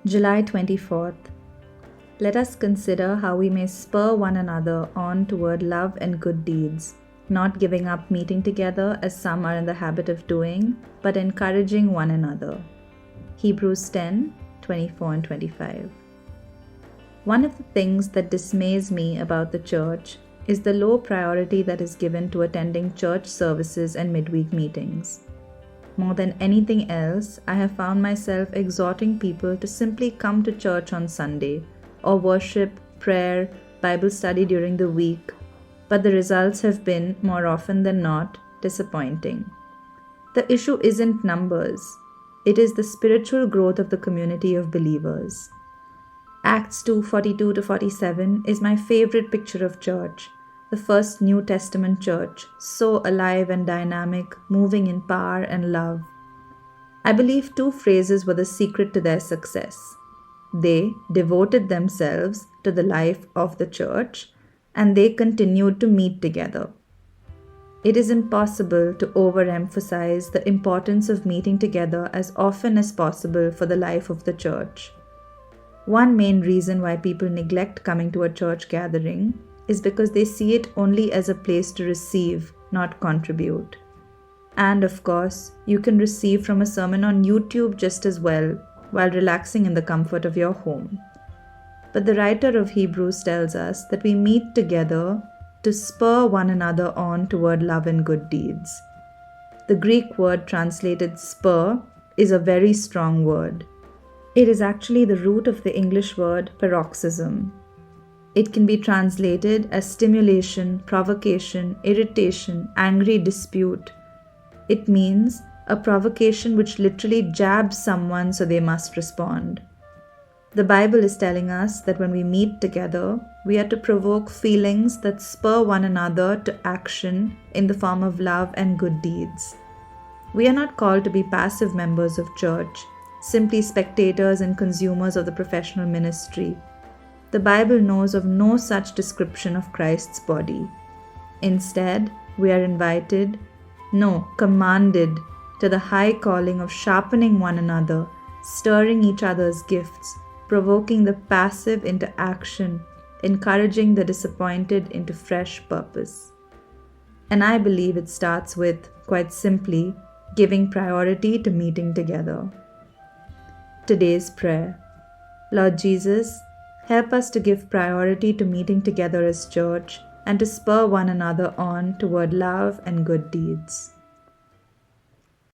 July 24th. Let us consider how we may spur one another on toward love and good deeds, not giving up meeting together as some are in the habit of doing, but encouraging one another. Hebrews 10:24 and 25. One of the things that dismays me about the church is the low priority that is given to attending church services and midweek meetings. More than anything else, I have found myself exhorting people to simply come to church on Sunday, or worship, prayer, Bible study during the week, but the results have been, more often than not, disappointing. The issue isn't numbers, it is the spiritual growth of the community of believers. Acts 2:42-47 is my favorite picture of church, the first New Testament church, so alive and dynamic, moving in power and love. I believe two phrases were the secret to their success. They devoted themselves to the life of the church, and they continued to meet together. It is impossible to overemphasize the importance of meeting together as often as possible for the life of the church. One main reason why people neglect coming to a church gathering is because they see it only as a place to receive, not contribute. And of course, you can receive from a sermon on YouTube just as well, while relaxing in the comfort of your home. But the writer of Hebrews tells us that we meet together to spur one another on toward love and good deeds. The Greek word translated spur is a very strong word. It is actually the root of the English word paroxysm. It can be translated as stimulation, provocation, irritation, angry dispute. It means a provocation which literally jabs someone so they must respond. The Bible is telling us that when we meet together, we are to provoke feelings that spur one another to action in the form of love and good deeds. We are not called to be passive members of church, simply spectators and consumers of the professional ministry. The Bible knows of no such description of Christ's body. Instead, we are invited, no, commanded, to the high calling of sharpening one another, stirring each other's gifts, provoking the passive into action, encouraging the disappointed into fresh purpose. And I believe it starts with, quite simply, giving priority to meeting together. Today's prayer. Lord Jesus, help us to give priority to meeting together as church and to spur one another on toward love and good deeds.